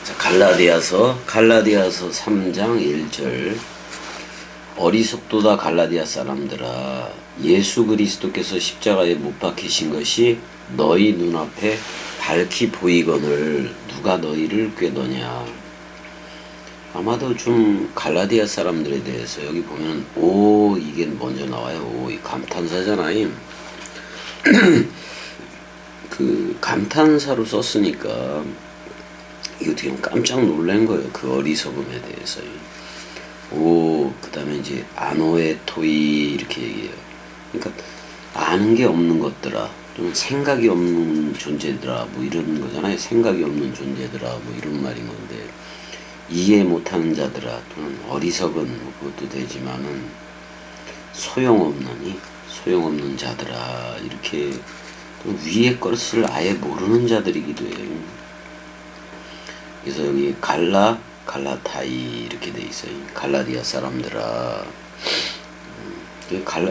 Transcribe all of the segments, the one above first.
자, 갈라디아서 3장 1절. 어리석도다 갈라디아 사람들아, 예수 그리스도께서 십자가에 못 박히신 것이 너희 눈앞에 밝히 보이거늘 누가 너희를 꾀더냐. 아마도 좀 갈라디아 사람들에 대해서 여기 보면 오 이게 먼저 나와요. 오 이 감탄사잖아요. 그 감탄사로 썼으니까 이거 어떻게 보면 깜짝 놀란 거예요. 그 어리석음에 대해서. 오, 그 다음에 이제 아노에 토이 이렇게 얘기해요. 그러니까 아는 게 없는 것들아, 또는 생각이 없는 존재들아, 뭐 이런 거잖아요. 생각이 없는 존재들아, 뭐 이런 말인 건데, 이해 못하는 자들아, 또는 어리석은 그것도 되지만은 소용없는 자들아, 이렇게 위의 것을 아예 모르는 자들이기도 해요. 그래서 여기 갈라타이 이렇게 돼 있어요. 갈라디아 사람들아.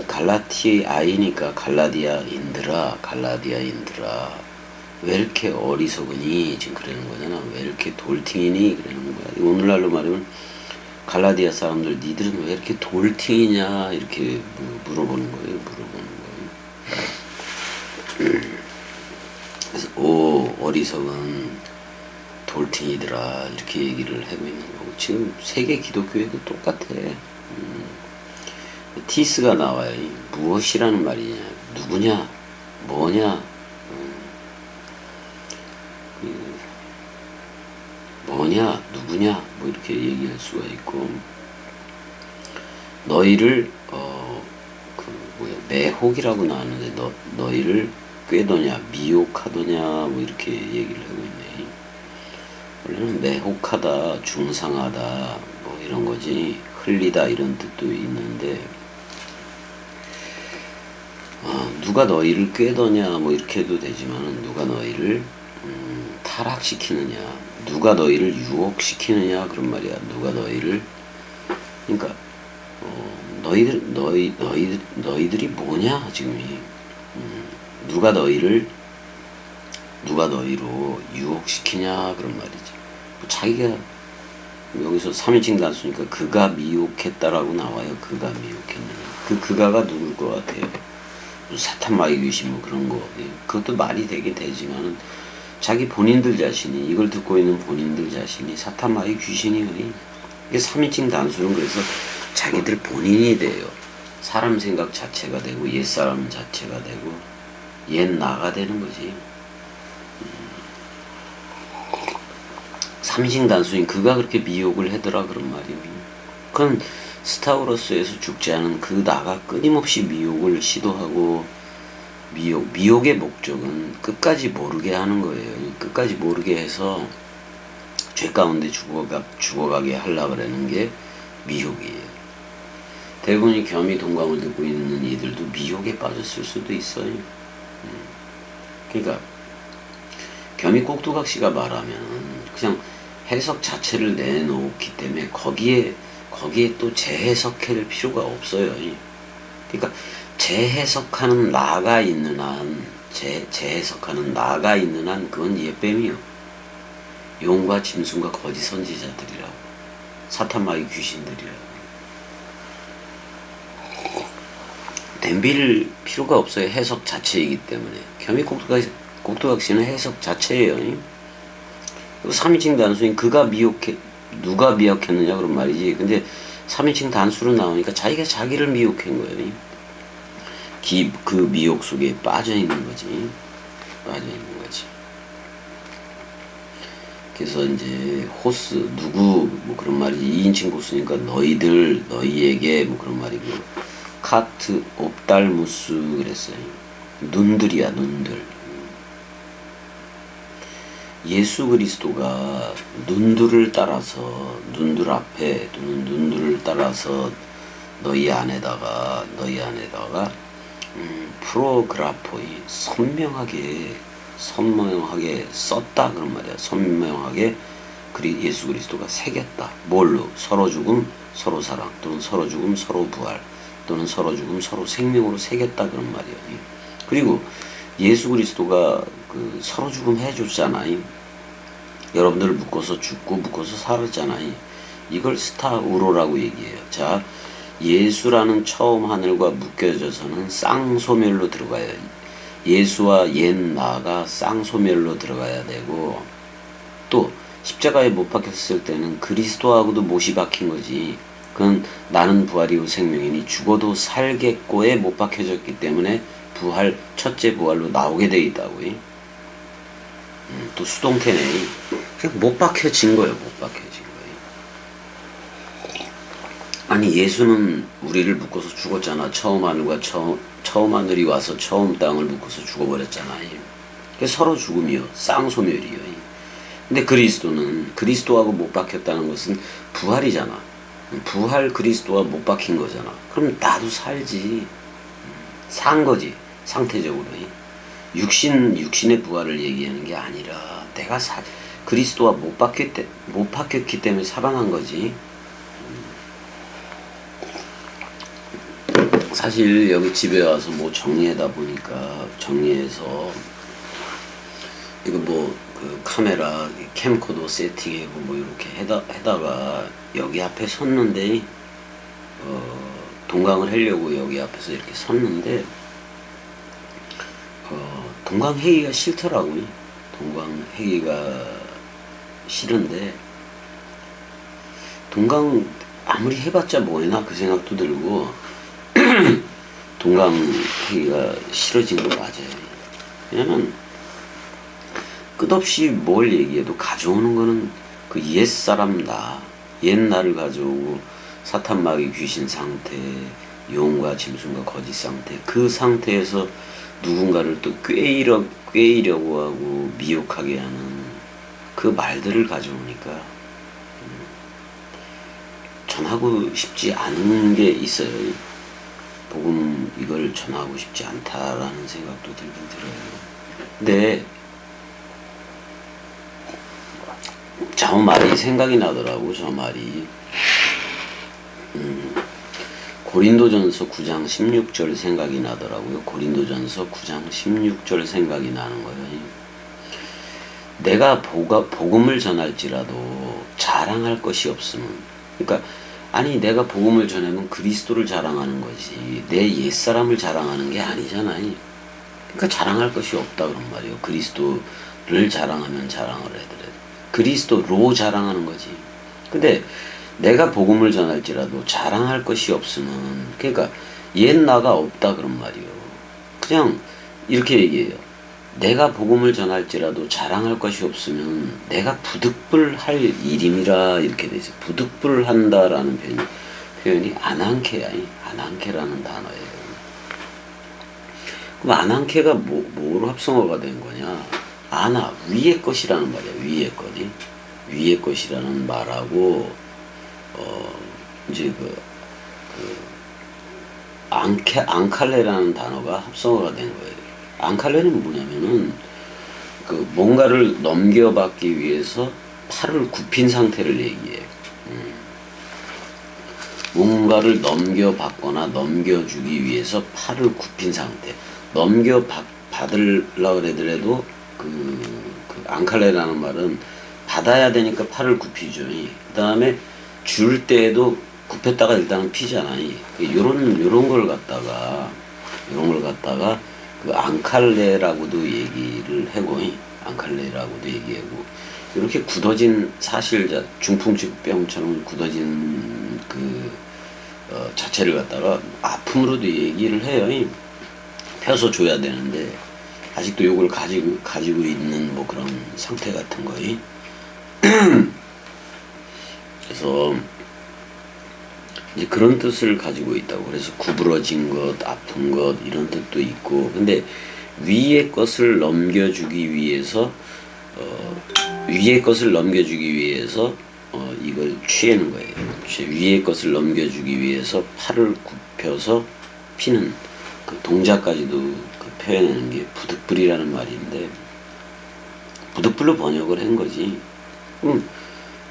갈라티아이니까 갈라디아인들아. 왜 이렇게 어리석으니? 지금 그러는 거잖아. 왜 이렇게 돌팅이니? 그러는 거야. 오늘날로 말하면 갈라디아 사람들 니들은 왜 이렇게 돌팅이냐? 이렇게 물어보는 거예요. 그래서 어리석은 돌팅이더라 이렇게 얘기를 하고 있는 거고, 지금 세계 기독교에도 똑같아. 티스가 나와요. 무엇이라는 말이냐, 누구냐, 뭐냐, 뭐냐, 누구냐, 뭐 이렇게 얘기할 수가 있고, 너희를 매혹이라고 나왔는데 너희를 꾀더냐, 미혹하더냐, 뭐 이렇게 얘기를 하고 있네. 원래는 매혹하다, 중상하다, 뭐 이런 거지, 흘리다 이런 뜻도 있는데, 누가 너희를 꾀더냐, 뭐 이렇게 해도 되지만은 누가 너희를 타락시키느냐, 누가 너희를 유혹시키느냐 그런 말이야. 누가 너희를, 그러니까 너희들이 뭐냐 지금이. 누가 너희로 유혹시키냐 그런 말이지. 자기가 여기서 3인칭 단수니까 그가 미혹했다라고 나와요. 그가 미혹했느냐. 그가가 누굴 것 같아요? 사탄 마귀 귀신 뭐 그런 거. 그것도 말이 되긴 되지만은 자기 본인들 자신이, 이걸 듣고 있는 본인들 자신이 사탄 마귀 귀신이에요. 이게 3인칭 단수는 그래서 자기들 본인이 돼요. 사람 생각 자체가 되고 옛사람 자체가 되고 옛 나가 되는 거지. 3인칭 단수인 그가 그렇게 미혹을 하더라 그런 말이에요. 그건 스타우러스에서 죽지 않은 그 나가 끊임없이 미혹을 시도하고, 미혹의 목적은 끝까지 모르게 하는 거예요. 끝까지 모르게 해서 죄 가운데 죽어가게 하려고 하는 게 미혹이에요. 대부분이 겸이 동감을 듣고 있는 이들도 미혹에 빠졌을 수도 있어요. 그러니까 겸이 꼭두각시가 말하면 그냥 해석 자체를 내놓기 때문에 거기에 또 재해석할 필요가 없어요. 그러니까 재해석하는 나가 있는 한, 재해석하는 나가 있는 한 그건 예뱀이요. 용과 짐승과 거짓 선지자들이라고, 사탄 마귀 귀신들이라고. 덤빌 필요가 없어요. 해석 자체이기 때문에. 겸이 꼭두각시는 해석 자체예요. 3인칭 단수인 그가 누가 미혹했느냐 그런 말이지. 근데 3인칭 단수로 나오니까 자기가 자기를 미혹한 거예요. 그 미혹 속에 빠져 있는 거지. 그래서 이제 호스, 누구, 뭐 그런 말이지. 2인칭 호스니까 너희들, 너희에게, 뭐 그런 말이고. 카트 옵달무스 그랬어요. 눈들이야, 눈들. 예수 그리스도가 눈들을 따라서, 눈들 앞에 또는 눈들을 따라서 너희 안에다가 프로그라포이 선명하게 썼다 그런 말이야. 선명하게 예수 그리스도가 새겼다. 뭘로? 서로 죽음 서로 사랑, 또는 서로 죽음 서로 부활, 또는 서로 죽음 서로 생명으로 새겼다 그런 말이야. 그리고 예수 그리스도가 그 서로 죽음 해줬잖아요. 여러분들을 묶어서 죽고 묶어서 살았잖아요. 이걸 스타우로라고 얘기해요. 자, 예수라는 처음 하늘과 묶여져서는 쌍소멸로 들어가요. 예수와 옛 나가 쌍소멸로 들어가야 되고, 또 십자가에 못 박혔을 때는 그리스도하고도 못이 박힌 거지. 그건 나는 부활이요 생명이니 죽어도 살겠고에 못 박혀졌기 때문에 부활, 첫째 부활로 나오게 돼 있다고요. 또 수동태네. 그냥 못 박혀진 거예요. 못 박혀진 거예요. 아니 예수는 우리를 묶어서 죽었잖아. 처음 하늘과 처음 하늘이 와서 처음 땅을 묶어서 죽어버렸잖아요. 그래서 서로 죽음이요. 쌍소멸이요. 근데 그리스도는 그리스도하고 못 박혔다는 것은 부활이잖아. 부활 그리스도와 못 박힌 거잖아. 그럼 나도 살지. 산 거지. 상태적으로. 육신의 부활을 얘기하는 게 아니라 내가 그리스도와 못 박혔기 때문에 살아난 거지. 사실 여기 집에 와서 뭐 정리하다 보니까 정리해서 이거 뭐 그 카메라 캠코더 세팅하고 뭐 이렇게 해다가 여기 앞에 섰는데 동강을 하려고 여기 앞에서 이렇게 섰는데 동강회의가 싫더라고요. 동강회의가 싫은데 동강 아무리 해봤자 뭐해나 그 생각도 들고 동강회의가 싫어진 거 맞아요. 왜냐면 끝없이 뭘 얘기해도 가져오는 거는 그 옛사람 옛날을 가져오고 사탄 마귀 귀신 상태, 용과 짐승과 거짓 상태, 그 상태에서 누군가를 또 꾀이려고 하고 미혹하게 하는 그 말들을 가져오니까 전하고 싶지 않은 게 있어요. 복음 이걸 전하고 싶지 않다라는 생각도 들긴 들어요. 근데 저 말이 생각이 나더라고. 저 말이 고린도전서 9장 16절 생각이 나더라고요. 고린도전서 9장 16절 생각이 나는 거예요. 내가 복음을 전할지라도 자랑할 것이 없으면, 그러니까 아니 내가 복음을 전하면 그리스도를 자랑하는 거지 내 옛사람을 자랑하는 게 아니잖아요. 그러니까 자랑할 것이 없다 그런 말이에요. 그리스도를 자랑하면 자랑을 해더라도 그리스도로 자랑하는 거지. 근데 내가 복음을 전할지라도 자랑할 것이 없으면, 그러니까 옛 나가 없다 그런 말이요. 그냥 이렇게 얘기해요. 내가 복음을 전할지라도 자랑할 것이 없으면 내가 부득불할 일임이라 이렇게 돼 있어요. 부득불 한다라는 표현이 아난케야. 아난케라는 단어예요. 그럼 아난케가 뭐로 합성어가 된 거냐? 아나 위의 것이라는 말이야. 위의 것이 위의 것이라는 말하고 이제 앙칼레라는 단어가 합성어가 된 거예요. 앙칼레는 뭐냐면은 그 뭔가를 넘겨받기 위해서 팔을 굽힌 상태를 얘기해. 뭔가를 넘겨받거나 넘겨주기 위해서 팔을 굽힌 상태. 받으려고 그러더라도 그 앙칼레라는 말은 받아야 되니까 팔을 굽히죠. 그 다음에 줄 때에도 굽혔다가 일단은 피잖아요. 요런 걸 갖다가 그 앙칼레라고도 얘기를 하고, 앙칼레라고도 얘기하고, 이렇게 굳어진 사실자, 중풍치병처럼 굳어진 자체를 갖다가 아픔으로도 얘기를 해요. 펴서 줘야 되는데, 아직도 요걸 가지고 있는 뭐 그런 상태 같은 거이. 그래서, 이제 그런 뜻을 가지고 있다고. 그래서 구부러진 것, 아픈 것 이런 뜻도 있고, 근데 위의 것을 넘겨주기 위해서 이걸 취하는 거예요. 위의 것을 넘겨주기 위해서 팔을 굽혀서 피는 그 동작까지도 표현하는 게 부득불이라는 말인데, 부득불로 번역을 한 거지.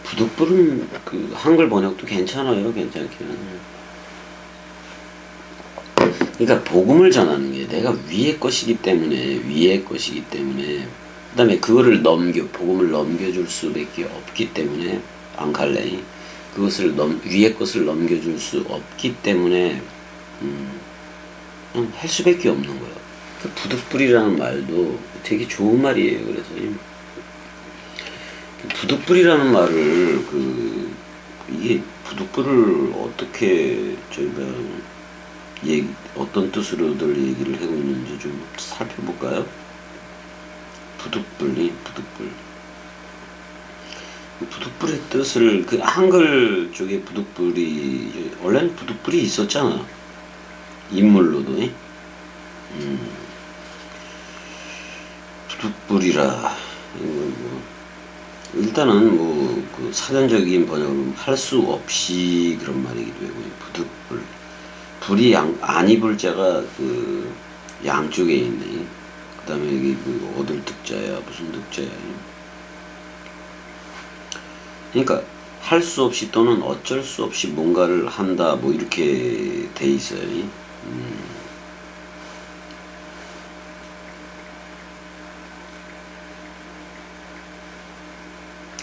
부득불은 한글 번역도 괜찮아요. 괜찮기는. 그러니까 복음을 전하는 게 내가 위의 것이기 때문에 그다음에 그거를 복음을 넘겨줄 수밖에 없기 때문에 안칼레이 그것을 위의 것을 넘겨줄 수 없기 때문에 그냥 할 수밖에 없는 거예요. 그 부득불이라는 말도 되게 좋은 말이에요. 그래서 부득불이라는 말을 이게 부득불을 어떻게 저희가 어떤 뜻으로들 얘기를 하고 있는지 좀 살펴볼까요? 부득불. 부득불의 뜻을 그 한글 쪽에 부득불이 원래는 부득불이 있었잖아. 인물로도. 부득불이라 일단은 그 사전적인 번역으로 할 수 없이 그런 말이기도 하고 부득불. 불이 안 입을 자가 그 양쪽에 있네. 그 다음에 여기 어딜 득자야 무슨 득자야. 그러니까 할 수 없이 또는 어쩔 수 없이 뭔가를 한다 뭐 이렇게 돼 있어요.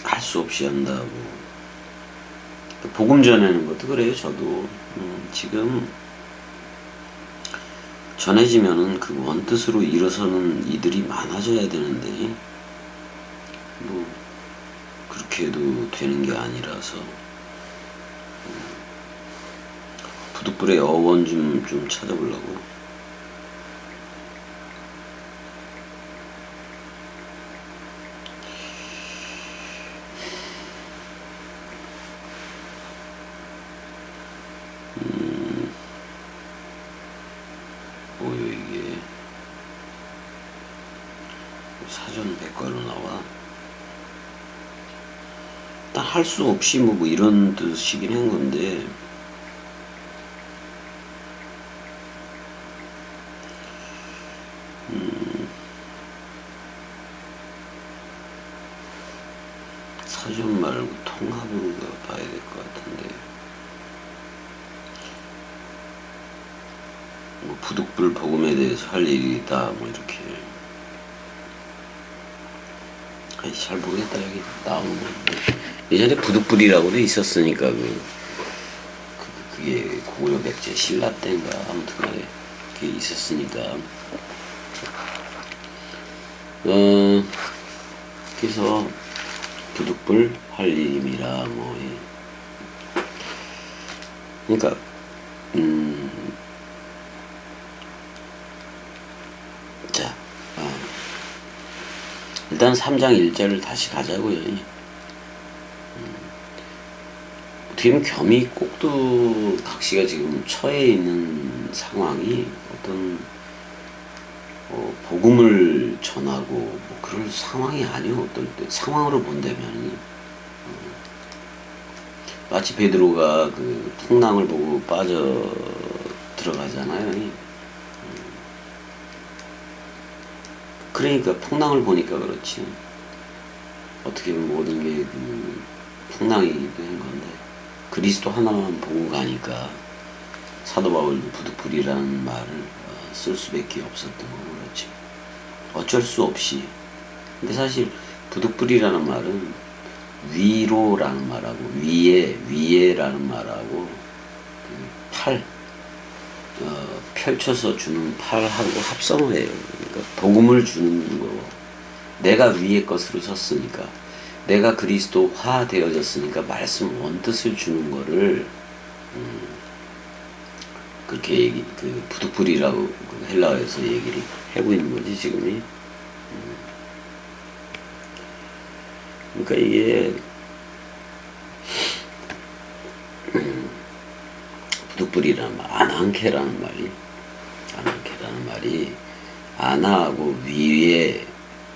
할 수 없이 한다고. 복음 전하는 것도 그래요. 저도 지금 전해지면은 그 원뜻으로 일어서는 이들이 많아져야 되는데 뭐 그렇게 해도 되는 게 아니라서 부득불의 어원 좀 찾아보려고. 뭐요 이게 사전 백과로 나와. 일단 할 수 없이 뭐 이런 뜻이긴 한 건데 사전 말고 통합으로 봐야 될 것 같은데 뭐 부득불 복음에 대해서 할 일이다 뭐 이렇게. 잘 모르겠다. 여기 나오는 거 예전에 부득불이라고도 있었으니까 그게 고구려 백제 신라 때인가 아무튼 간에 그게 있었으니까 그래서 부득불 할 일임이라 뭐 그러니까 자 일단 3장 1절을 다시 가자고요. 어떻게 보면 겸이꼭두 각시가 지금 처해 있는 상황이 어떤 복음을 전하고 뭐 그럴 상황이 아니요. 어떨 때 상황으로 본다면 마치 베드로가 그 풍랑을 보고 빠져 들어가잖아요. 그러니까 풍랑을 보니까 그렇지. 어떻게 보면 모든 게 풍랑이기도 한 건데 그리스도 하나만 보고 가니까 사도 바울도 부득불이라는 말을 쓸 수밖에 없었던 건 그렇지. 어쩔 수 없이. 근데 사실 부득불이라는 말은 위로라는 말하고 위에라는 말하고 팔 펼쳐서 주는 팔하고 합성을 해요. 그러니까 복음을 주는 거고 내가 위의 것으로 섰으니까 내가 그리스도화 되어졌으니까 말씀 원뜻을 주는 거를 그렇게 부득불이라고 헬라어에서 얘기를 하고 있는 거지 지금이. 그러니까 이게 부득불이라는 말, 아난케라는 말이 아나하고 위에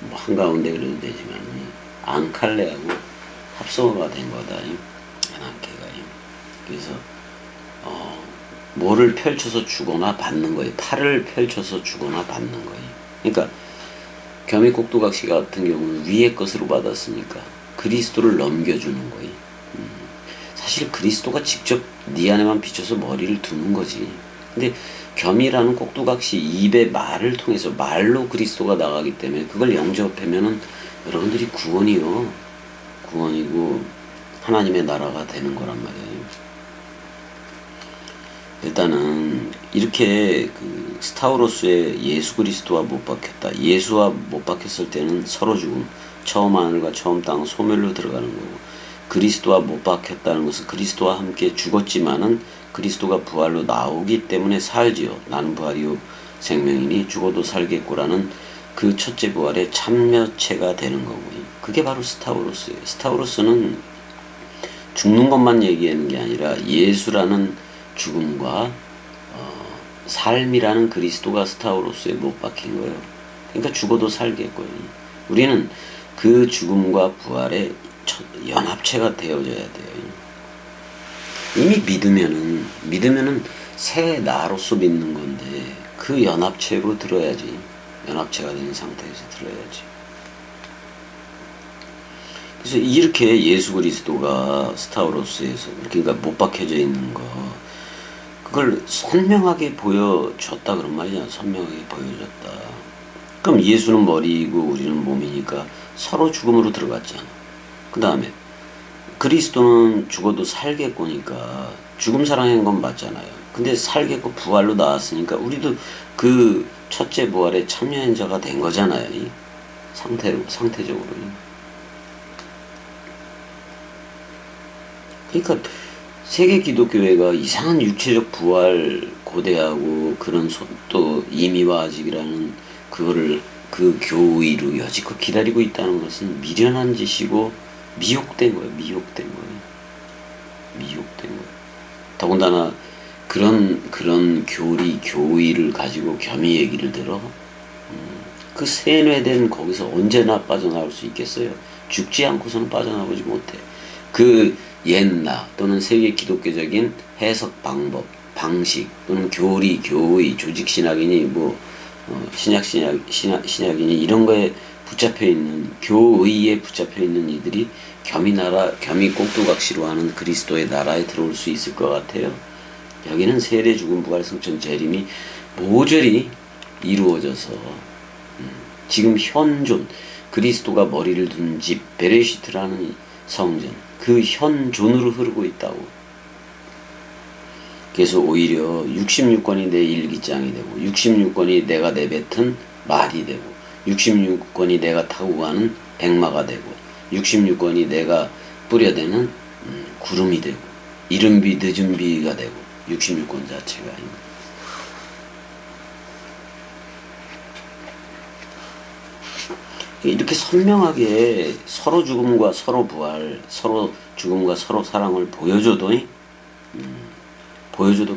뭐 한가운데 그래도 되지만 안칼레하고 합성어가 된 거다. 아난케가. 그래서 뭐를 펼쳐서 주거나 받는 거예요. 팔을 펼쳐서 주거나 받는 거예요. 그러니까 겸이꼭두각시 같은 경우는 위의 것으로 받았으니까 그리스도를 넘겨주는 거예요. 사실 그리스도가 직접 네 안에만 비춰서 머리를 두는 거지. 근데 겸이라는 꼭두각시 입의 말을 통해서 말로 그리스도가 나가기 때문에 그걸 영접하면은 여러분들이 구원이요. 구원이고 하나님의 나라가 되는 거란 말이에요. 일단은 이렇게 그 스타우로스의 예수 그리스도와 못 박혔다. 예수와 못 박혔을 때는 서로 죽음. 처음 하늘과 처음 땅 소멸로 들어가는 거고, 그리스도와 못 박혔다는 것은 그리스도와 함께 죽었지만은 그리스도가 부활로 나오기 때문에 살지요. 나는 부활이요 생명이니 죽어도 살겠고라는 그 첫째 부활의 참여체가 되는 거고요. 그게 바로 스타우로스예요. 스타우로스는 죽는 것만 얘기하는 게 아니라 예수라는 죽음과 삶이라는 그리스도가 스타우로스에 못 박힌 거예요. 그러니까 죽어도 살겠고요. 우리는 그 죽음과 부활의 연합체가 되어져야 돼요. 이미 믿으면은 새 나로서 믿는 건데 그 연합체로 들어야지. 연합체가 된 상태에서 들어야지. 그래서 이렇게 예수 그리스도가 스타우로스에서 그러니까 못 박혀져 있는 거, 그걸 선명하게 보여줬다 그런 말이잖아. 선명하게 보여줬다. 그럼 예수는 머리이고 우리는 몸이니까 서로 죽음으로 들어갔잖아. 그 다음에 그리스도는 죽어도 살겠고니까 죽음 사랑한 건 맞잖아요. 근데 살겠고 부활로 나왔으니까 우리도 그 첫째 부활에 참여한 자가 된 거잖아요. 이 상태적으로. 그러니까 세계 기독교회가 이상한 육체적 부활 고대하고 그런 또 이미와 아직이라는 그거를 그 교의로 여지껏 기다리고 있다는 것은 미련한 짓이고 미혹된 거예요. 미혹된 거예요. 더군다나 그런 교의를 가지고 겸이 얘기를 들어. 그 세뇌된 거기서 언제나 빠져나올 수 있겠어요? 죽지 않고서는 빠져나오지 못해. 그 옛나 또는 세계 기독교적인 해석 방법, 방식 또는 교리, 교의, 조직 신학이니 뭐 신약이니 이런 거에 붙잡혀 있는 교의에 붙잡혀 있는 이들이 겸이 꼭두각시로 하는 그리스도의 나라에 들어올 수 있을 것 같아요. 여기는 세례 죽음 부활 승천 재림이 모조리 이루어져서 지금 현존 그리스도가 머리를 둔 집 베레시트라는 성전 그 현존으로 흐르고 있다고. 그래서 오히려 66권이 내 일기장이 되고 66권이 내가 내뱉은 말이 되고 66권이 내가 타고 가는 백마가 되고 66권이 내가 뿌려대는 구름이 되고 이른비 늦은비가 되고 66권 자체가 이렇게 선명하게 서로 죽음과 서로 부활, 서로 죽음과 서로 사랑을 보여줘도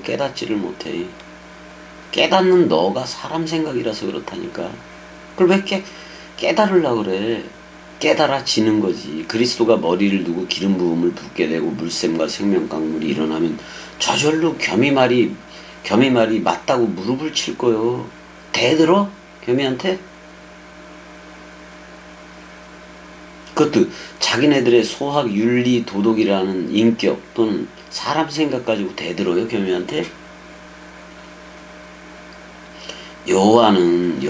깨닫지를 못해. 깨닫는 너가 사람 생각이라서 그렇다니까. 그걸 왜 깨달으려고 그래. 깨달아지는 거지. 그리스도가 머리를 두고 기름 부음을 붓게 되고 물샘과 생명 강물이 일어나면 저절로 겸이 말이 맞다고 무릎을 칠 거요. 대들어? 겸이한테? 그것도 자기네들의 소학, 윤리, 도덕이라는 인격 또는 사람 생각 가지고 대들어요, 겸이한테? 여호와는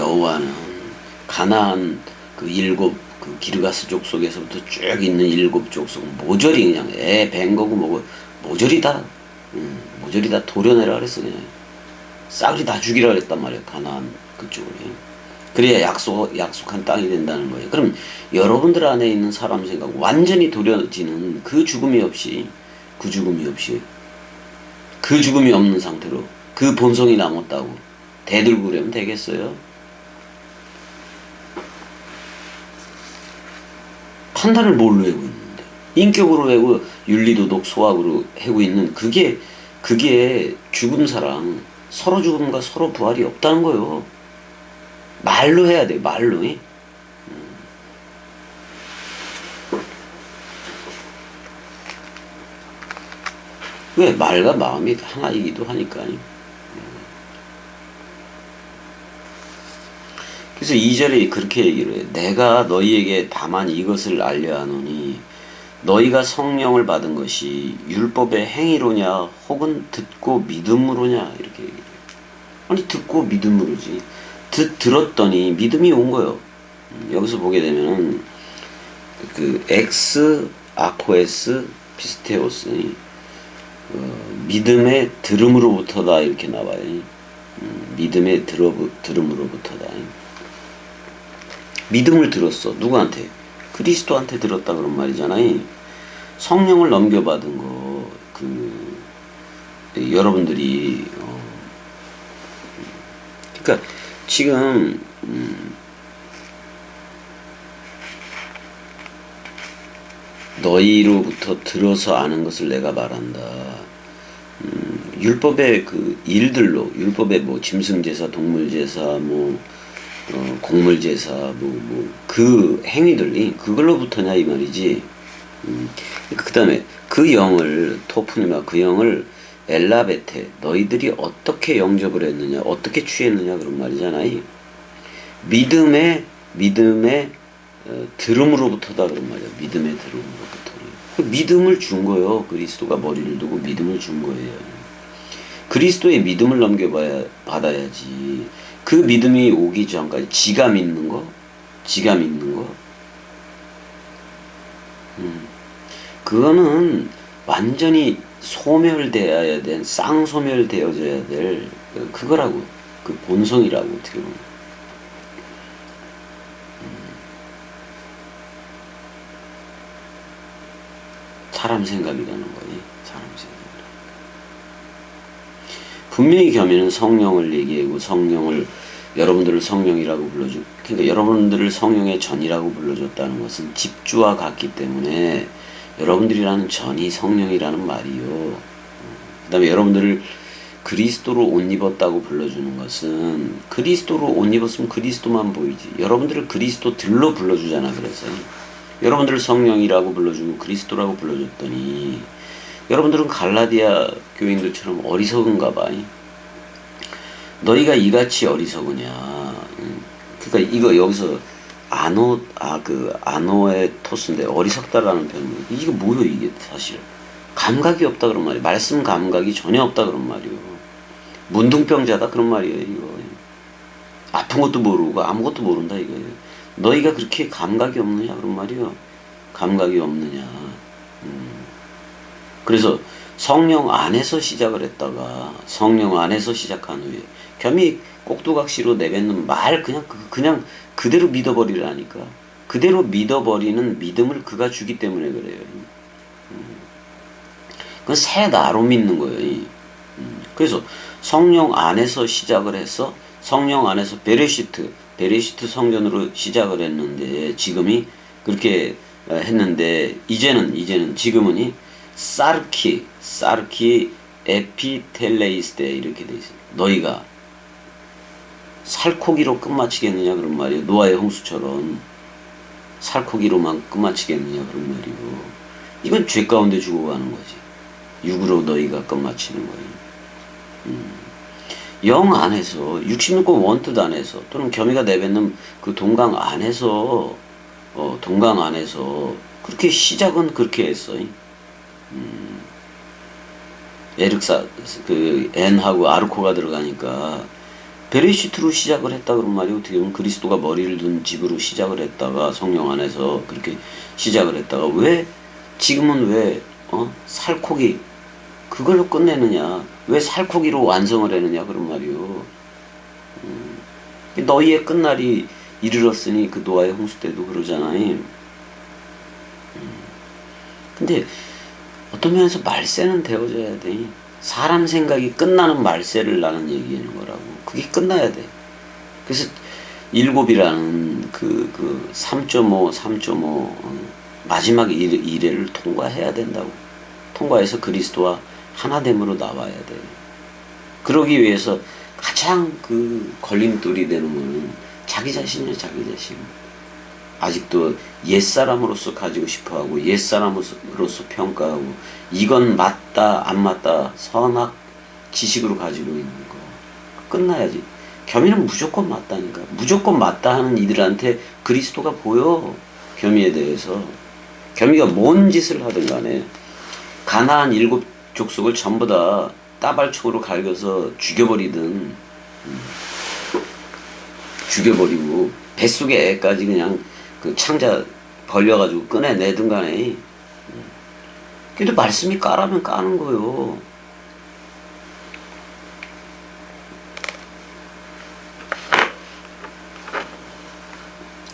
가나안 그 일곱 그 기르가스 족속에서부터 쭉 있는 일곱 족속 모조리 그냥 애 뵌 거고 뭐고 모조리 다 도려내라 그랬어. 그냥 싸그리 다 죽이라 그랬단 말이야. 가나안 그쪽을. 그래야 약속한 땅이 된다는 거예요. 그럼 여러분들 안에 있는 사람 생각 완전히 도려지는 그 죽음이 없는 상태로 그 본성이 남았다고 대들고 그러면 되겠어요? 판단을 뭘로 하고 있는데 인격으로 하고 윤리도덕 소학으로 하고 있는 그게 죽음 사랑 서로 죽음과 서로 부활이 없다는 거예요. 말로 해야 돼. 말로. 왜? 말과 마음이 하나이기도 하니까. 그래서 2절에 그렇게 얘기를 해. 내가 너희에게 다만 이것을 알려 하노니 너희가 성령을 받은 것이 율법의 행위로냐 혹은 듣고 믿음으로냐 이렇게 얘기해요. 아니 듣고 믿음으로지. 들었더니 믿음이 온 거요. 여기서 보게 되면은 그 엑스 아코에스 피스테오스 믿음의 들음으로부터다 이렇게 나와요. 믿음의 들음으로부터다. 믿음을 들었어. 누구한테? 그리스도한테 들었다 그런 말이잖아요. 성령을 넘겨받은 거, 여러분들이, 그러니까 지금, 너희로부터 들어서 아는 것을 내가 말한다. 율법의 그 일들로, 율법의 뭐 짐승제사, 동물제사, 곡물제사, 그 행위들이 그걸로부터냐 이 말이지. 그 다음에 그 영을, 토프니마 그 영을 엘라베테, 너희들이 어떻게 영접을 했느냐, 어떻게 취했느냐 그런 말이잖아요. 믿음의 들음으로부터다 그런 말이야. 믿음의 들음으로부터. 그 믿음을 준 거예요. 그리스도가 머리를 두고 믿음을 준 거예요. 그리스도의 믿음을 받아야지. 그 믿음이 오기 전까지 지가 믿는 거, 그거는 완전히 소멸되어야 된, 쌍소멸되어져야 될 그거라고, 그 본성이라고 어떻게 보면. 사람 생각이라는 거지. 사람 생각. 분명히 겸이는 성령을 얘기하고 성령을 여러분들을 성령이라고 불러주. 그러니까 여러분들을 성령의 전이라고 불러줬다는 것은 집주와 같기 때문에 여러분들이라는 전이 성령이라는 말이요. 그다음에 여러분들을 그리스도로 옷 입었다고 불러주는 것은 그리스도로 옷 입었으면 그리스도만 보이지. 여러분들을 그리스도들로 불러주잖아. 그래서 여러분들을 성령이라고 불러주고 그리스도라고 불러줬더니 여러분들은 갈라디아 교인들처럼 어리석은가 봐. 너희가 이같이 어리석으냐. 그러니까 이거 여기서 아노의 토스인데 어리석다라는 표현. 이게 뭐요 이게 사실. 감각이 없다 그런 말이에요. 말씀 감각이 전혀 없다 그런 말이에요. 문둥병자다 그런 말이에요. 이거. 아픈 것도 모르고 아무것도 모른다 이거예요. 너희가 그렇게 감각이 없느냐 그런 말이에요. 감각이 없느냐. 그래서 성령 안에서 시작을 했다가 성령 안에서 시작한 후에 겸이 꼭두각시로 내뱉는 말 그냥 그대로 믿어버리라니까. 그대로 믿어버리는 믿음을 그가 주기 때문에 그래요. 그건 새 나로 믿는 거예요. 그래서 성령 안에서 시작을 해서 성령 안에서 베레시트 성전으로 시작을 했는데 지금이 그렇게 했는데 이제는 지금은 사르키 에피텔레이스데 이렇게 돼 있어요. 너희가 살코기로 끝마치겠느냐 그런 말이에요. 노아의 홍수처럼 살코기로만 끝마치겠느냐 그런 말이고 이건 죄 가운데 죽어가는 거지. 육으로 너희가 끝마치는 거예요. 영 안에서 66권 원뜻 안에서 또는 겸이가 내뱉는 그 동강 안에서 그렇게 시작은 그렇게 했어요. 에르사 그 N하고 아르코가 들어가니까 베레시트로 시작을 했다 그런 말이 어떻게 보면 그리스도가 머리를 둔 집으로 시작을 했다가 성령 안에서 그렇게 시작을 했다가 왜 지금은 왜 살코기 그걸로 끝내느냐 왜 살코기로 완성을 했느냐 그런 말이요. 너희의 끝날이 이르렀으니 그 노아의 홍수 때도 그러잖아요. 근데 어떤 면에서 말세는 되어져야 돼. 사람 생각이 끝나는 말세를 나는 얘기하는 거라고. 그게 끝나야 돼. 그래서 7이라는 그 3.5 마지막 이래를 통과해야 된다고. 통과해서 그리스도와 하나됨으로 나와야 돼. 그러기 위해서 가장 그 걸림돌이 되는 거는 자기 자신이야, 자기 자신. 아직도 옛사람으로서 가지고 싶어하고 옛사람으로서 평가하고 이건 맞다 안 맞다 선악 지식으로 가지고 있는 거 끝나야지. 겸이는 무조건 맞다니까. 무조건 맞다 하는 이들한테 그리스도가 보여. 겸이에 대해서 겸이가 뭔 짓을 하든 간에 가나안 7 족속을 전부 다 따발총으로 갈겨서 죽여버리든 죽여버리고 뱃속에 애까지 그냥 그 창자 벌려가지고 꺼내내든 간에. 근데 말씀이 까라면 까는 거요.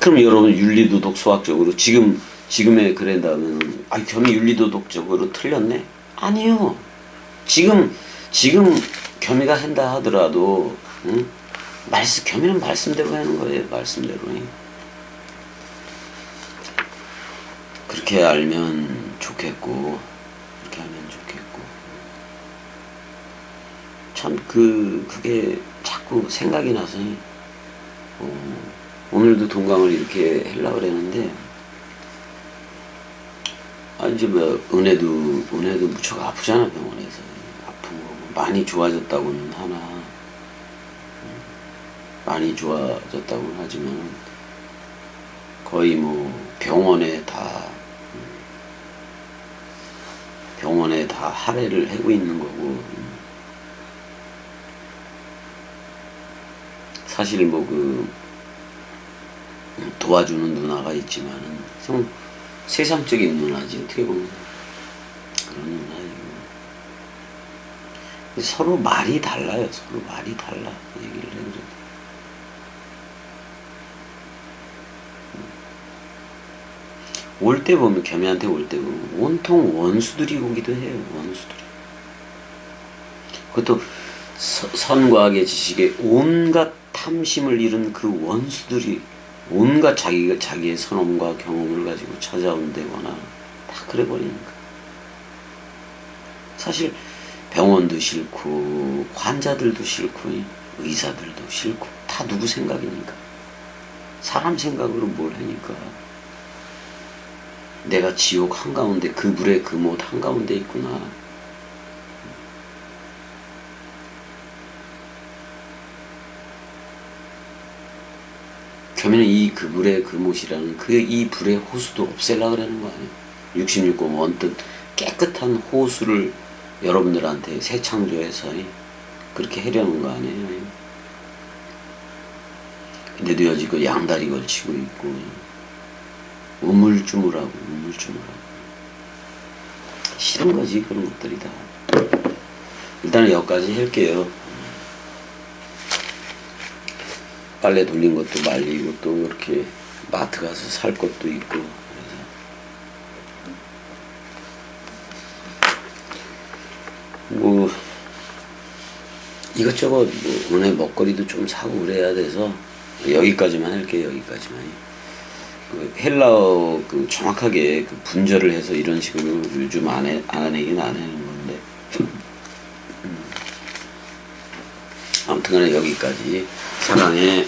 그럼 여러분 윤리도덕 수학적으로 지금의 그랜다면 겸이 윤리도덕적으로 틀렸네? 아니요. 지금 겸이가 한다 하더라도 응? 겸이는 말씀대로 하는 거예요. 말씀대로. 그렇게 알면 좋겠고 그렇게 하면 좋겠고 참 그게 자꾸 생각이 나서 오늘도 동강을 이렇게 하려고 그랬는데 이제 뭐 은혜도 무척 아프잖아. 병원에서 아픈 거 많이 좋아졌다고는 하나 많이 좋아졌다고는 하지만 거의 뭐 병원에 다 할애를 하고 있는 거고. 사실 뭐 도와주는 누나가 있지만은 좀 세상적인 누나지 어떻게 보면. 그런 누나이고 서로 말이 달라요. 서로 말이 달라. 얘기를 해도 올 때 보면 겸이한테 올 때 보면 온통 원수들이 오기도 해요. 원수들이. 그것도 선과학의 지식에 온갖 탐심을 잃은 그 원수들이 온갖 자기의 선험과 경험을 가지고 찾아온다거나 다 그래버리니까. 사실 병원도 싫고 환자들도 싫고 의사들도 싫고 다 누구 생각이니까. 사람 생각으로 뭘 하니까. 내가 지옥 한가운데 그 불에 그 못 한가운데 있구나. 겸이는 이 그불의 그못이라는 이 불의 호수도 없애려고 그러는 거 아니에요. 66권 원뜻 깨끗한 호수를 여러분들한테 새 창조해서 그렇게 하려는 거 아니에요. 근데도 여지 그 양다리 걸치고 있고 우물쭈물하고 싫은 거지 그런 것들이 다. 일단은 여기까지 할게요. 빨래 돌린 것도 말리고 또 이렇게 마트 가서 살 것도 있고 그래서 뭐 이것저것 뭐 은혜 먹거리도 좀 사고 그래야 돼서 여기까지만 할게요. 여기까지만. 헬라어 정확하게 분절을 해서 이런 식으로 요즘 안 하는 건데 아무튼간에 여기까지. 사랑해.